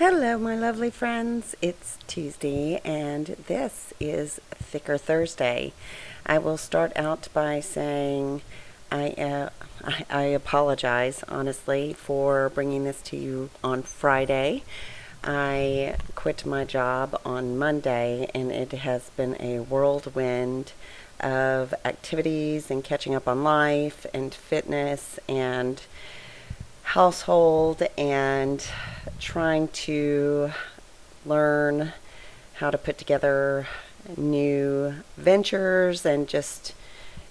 Hello, my lovely friends. It's Tuesday, and this is Thicker Thursday. I will start out by saying I apologize, honestly, for bringing this to you on Friday. I quit my job on Monday, and it has been a whirlwind of activities and catching up on life and fitness and household and trying to learn how to put together new ventures and just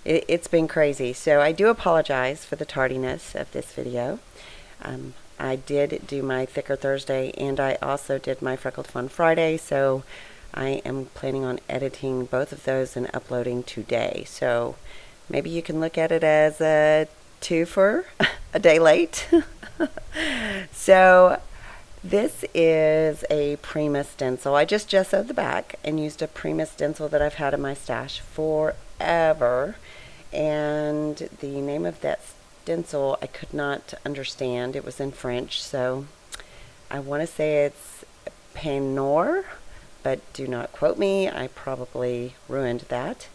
it's been crazy. So I do apologize for the tardiness of this video. I did do my Thicker Thursday and I also did my Freckled Fun Friday, so I am planning on editing both of those and uploading today. So maybe you can look at it as a two for a day late. So this is a Prima stencil. I just gessoed the back and used a Prima stencil that I've had in my stash forever. And the name of that stencil I could not understand. It was in French, so I want to say it's Panor, but do not quote me. I probably ruined that.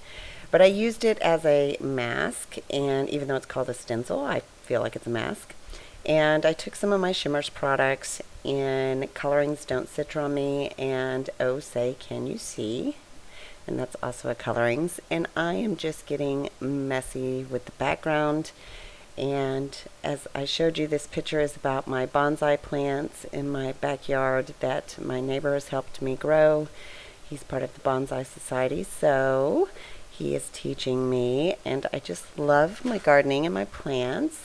But I used it as a mask, and even though it's called a stencil, I feel like it's a mask. And I took some of my Shimmers products in Colorings Don't Citra on Me and Oh Say Can You See? And that's also a Colorings. And I am just getting messy with the background. And as I showed you, this picture is about my bonsai plants in my backyard that my neighbor has helped me grow. He's part of the Bonsai Society, so he is teaching me, and I just love my gardening and my plants.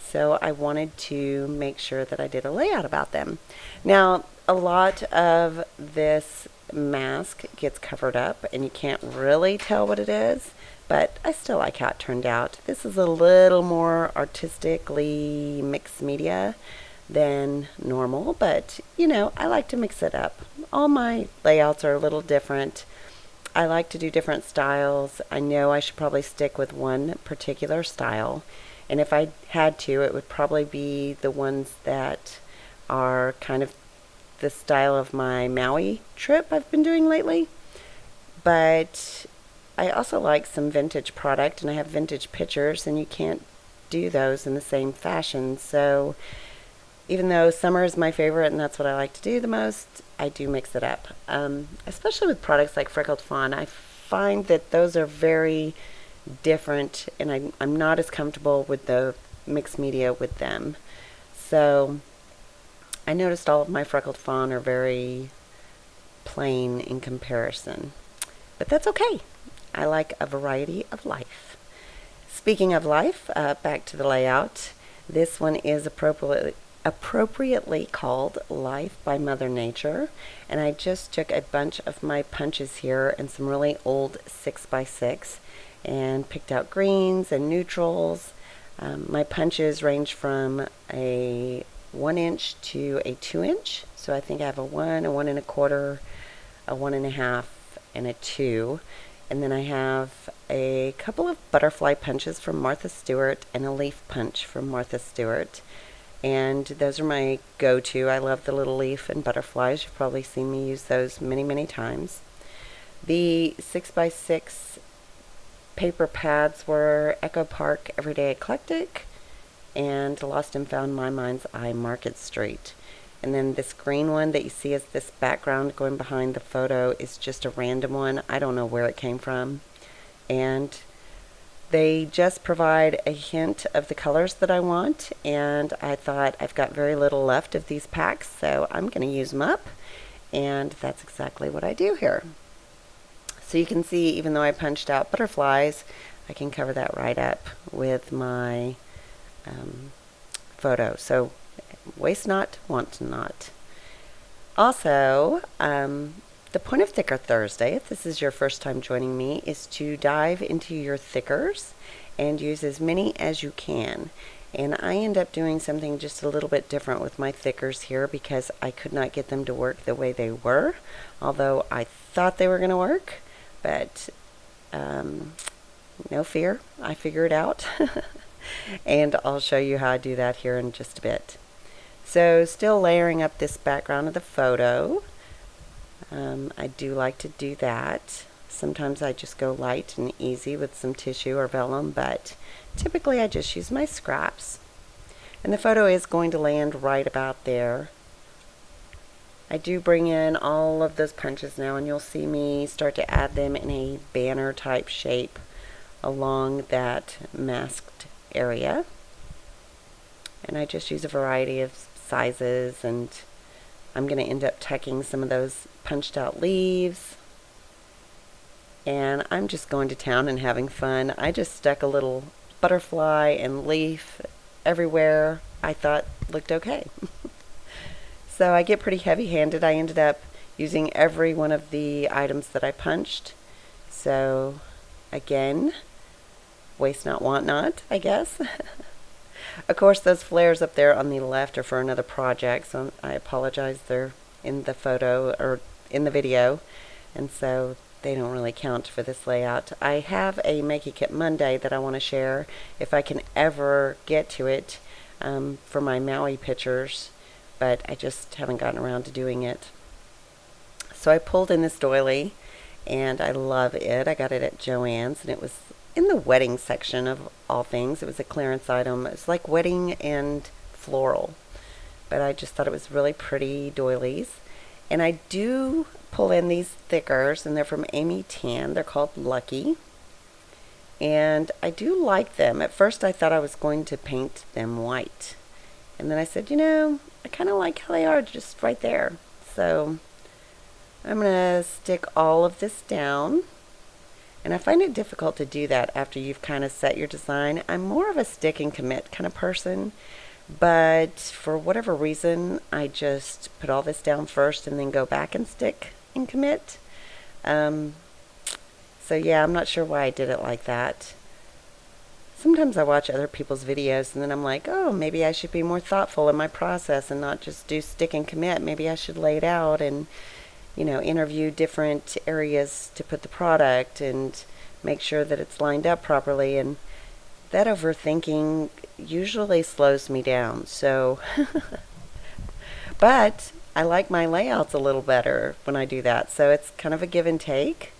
So I wanted to make sure that I did a layout about them. Now, a lot of this mask gets covered up and you can't really tell what it is, but I still like how it turned out. This is a little more artistically mixed media than normal, but you know, I like to mix it up. All my layouts are a little different. I like to do different styles. I know I should probably stick with one particular style. And if I had to, it would probably be the ones that are kind of the style of my Maui trip I've been doing lately. But I also like some vintage product, and I have vintage pictures, and you can't do those in the same fashion. So even though summer is my favorite and that's what I like to do the most, I do mix it up. Especially with products like Freckled Fawn, I find that those are very different, and I'm not as comfortable with the mixed media with them. So I noticed all of my Freckled Fawn are very plain in comparison, but that's okay. I like a variety of life. Speaking of life, back to the layout. This one is appropriately called Life by Mother Nature, and I just took a bunch of my punches here and some really old 6x6 and picked out greens and neutrals. My punches range from a 1-inch to a 2-inch, so I think I have a 1, a 1 1/4, a 1 1/2, and a 2. And then I have a couple of butterfly punches from Martha Stewart and a leaf punch from Martha Stewart. And those are my go-to. I love the little leaf and butterflies. You've probably seen me use those many, many times. The 6x6 paper pads were Echo Park Everyday Eclectic and Lost and Found My Mind's Eye Market Street. And then this green one that you see as this background going behind the photo is just a random one. I don't know where it came from. And they just provide a hint of the colors that I want, and I thought I've got very little left of these packs, so I'm going to use them up, and that's exactly what I do here. So you can see, even though I punched out butterflies, I can cover that right up with my photo. So waste not, want not. Also, the point of Thicker Thursday, if this is your first time joining me, is to dive into your thickers and use as many as you can. And I end up doing something just a little bit different with my thickers here because I could not get them to work the way they were, although I thought they were going to work. But no fear, I figured it out. And I'll show you how I do that here in just a bit. So still layering up this background of the photo. I do like to do that. Sometimes I just go light and easy with some tissue or vellum, but typically I just use my scraps. And the photo is going to land right about there. I do bring in all of those punches now, and you'll see me start to add them in a banner type shape along that masked area. And I just use a variety of sizes, and I'm going to end up tucking some of those punched out leaves. And I'm just going to town and having fun. I just stuck a little butterfly and leaf everywhere I thought looked okay. So I get pretty heavy-handed. I ended up using every one of the items that I punched. So again, waste not, want not, I guess. Of course, those flares up there on the left are for another project, so I apologize. They're in the photo or in the video, and so they don't really count for this layout. I have a Make a Kit Monday that I want to share if I can ever get to it for my Maui pictures, but I just haven't gotten around to doing it. So I pulled in this doily, and I love it. I got it at Joann's, and it was in the wedding section of all things. It was a clearance item. It's like wedding and floral, but I just thought it was really pretty doilies. And I do pull in these thickers, and they're from Amy Tan. They're called Lucky, and I do like them. At first I thought I was going to paint them white, and then I said, you know, I kind of like how they are just right there. So I'm going to stick all of this down. And I find it difficult to do that after you've kind of set your design. I'm more of a stick and commit kind of person, but for whatever reason, I just put all this down first and then go back and stick and commit. So yeah, I'm not sure why I did it like that. Sometimes I watch other people's videos and then I'm like, oh, maybe I should be more thoughtful in my process and not just do stick and commit. Maybe I should lay it out and, you know, interview different areas to put the product and make sure that it's lined up properly. And that overthinking usually slows me down. So, but I like my layouts a little better when I do that. So it's kind of a give and take.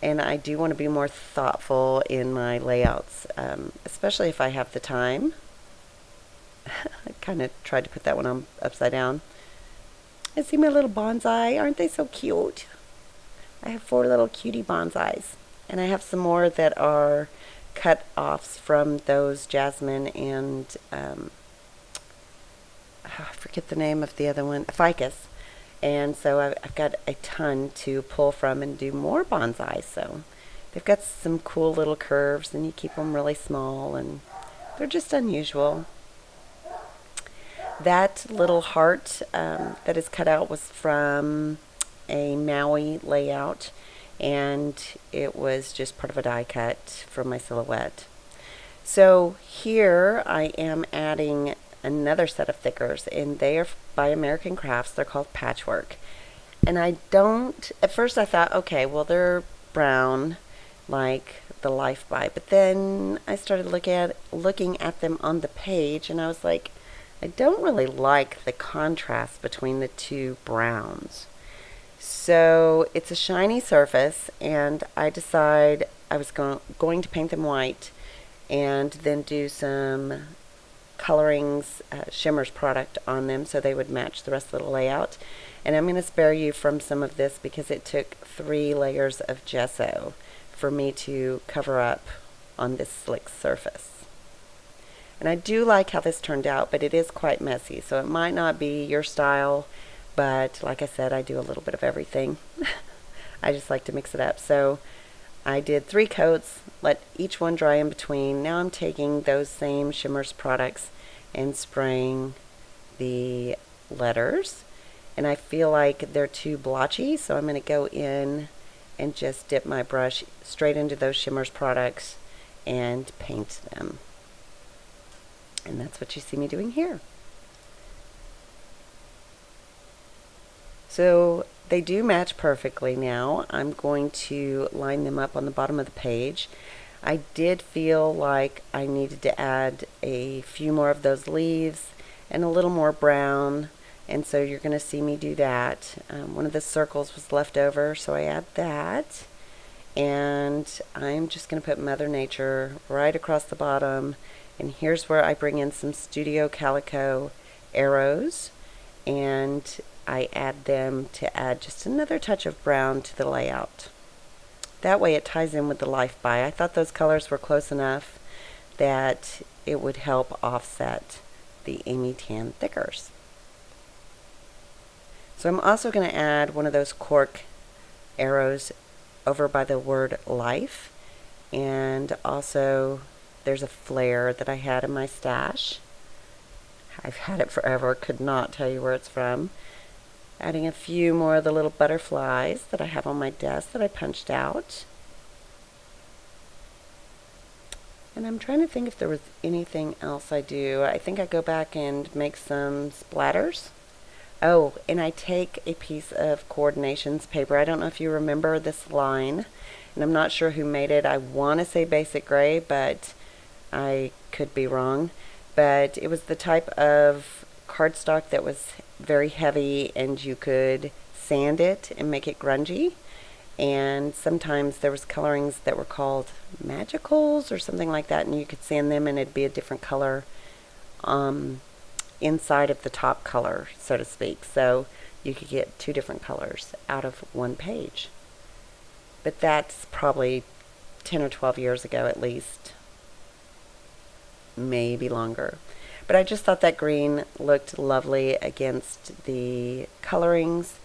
And I do want to be more thoughtful in my layouts, especially if I have the time. I kind of tried to put that one on upside down. And see my little bonsai? Aren't they so cute? I have 4 little cutie bonsais. And I have some more that are cut-offs from those jasmine and, I forget the name of the other one, ficus. And so I've got a ton to pull from and do more bonsai. So they've got some cool little curves, and you keep them really small, and they're just unusual. That little heart that is cut out was from a Maui layout, and it was just part of a die cut from my silhouette. So here I am adding another set of thickers, and they are by American Crafts. They're called Patchwork. And at first I thought, okay, well, they're brown like the Life by, but then I started looking at them on the page, and I was like, I don't really like the contrast between the two browns. So it's a shiny surface, and I decide I was going to paint them white and then do some colorings, shimmers product on them so they would match the rest of the layout. And I'm going to spare you from some of this because it took 3 layers of gesso for me to cover up on this slick surface. And I do like how this turned out, but it is quite messy, so it might not be your style, but like I said, I do a little bit of everything. I just like to mix it up. So I did 3 coats, let each one dry in between. Now I'm taking those same shimmers products and spraying the letters, and I feel like they're too blotchy, so I'm going to go in and just dip my brush straight into those shimmers products and paint them. And that's what you see me doing here. So they do match perfectly now. I'm going to line them up on the bottom of the page. I did feel like I needed to add a few more of those leaves and a little more brown. And so you're going to see me do that. One of the circles was left over, so I add that. And I'm just going to put Mother Nature right across the bottom. And here's where I bring in some Studio Calico arrows. And I add them to add just another touch of brown to the layout. That way it ties in with the Life By. I thought those colors were close enough that it would help offset the Amy Tan thickers. So I'm also going to add one of those cork arrows over by the word life, and also there's a flare that I had in my stash. I've had it forever, could not tell you where it's from. Adding a few more of the little butterflies that I have on my desk that I punched out. And I'm trying to think if there was anything else I do. I think I go back and make some splatters. Oh, and I take a piece of Coordinations paper. I don't know if you remember this line, and I'm not sure who made it. I want to say Basic Gray, but I could be wrong. But it was the type of cardstock that was very heavy, and you could sand it and make it grungy. And sometimes there was colorings that were called magicals or something like that, and you could sand them and it'd be a different color inside of the top color, so to speak. So you could get two different colors out of one page. But that's probably 10 or 12 years ago at least, maybe longer. But I just thought that green looked lovely against the colorings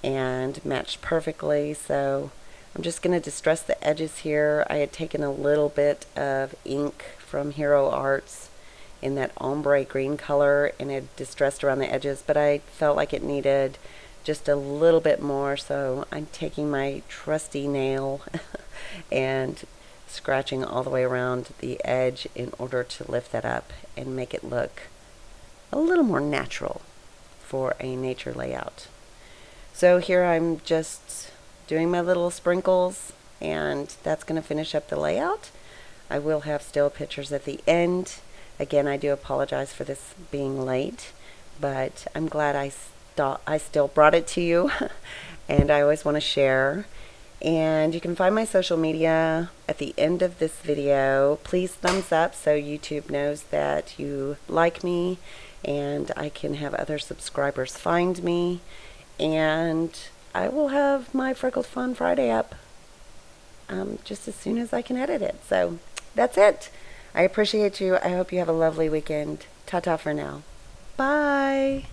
and matched perfectly. So I'm just going to distress the edges here. I had taken a little bit of ink from Hero Arts in that ombre green color and had distressed around the edges, but I felt like it needed just a little bit more, so I'm taking my trusty nail and scratching all the way around the edge in order to lift that up and make it look a little more natural for a nature layout. So here I'm just doing my little sprinkles, and that's going to finish up the layout. I will have still pictures at the end. Again, I do apologize for this being late, but I'm glad I still brought it to you, and I always want to share. And you can find my social media at the end of this video. Please thumbs up so YouTube knows that you like me and I can have other subscribers find me. And I will have my Freckled Fawn Friday up just as soon as I can edit it. So that's it. I appreciate you. I hope you have a lovely weekend. Ta-ta for now. Bye.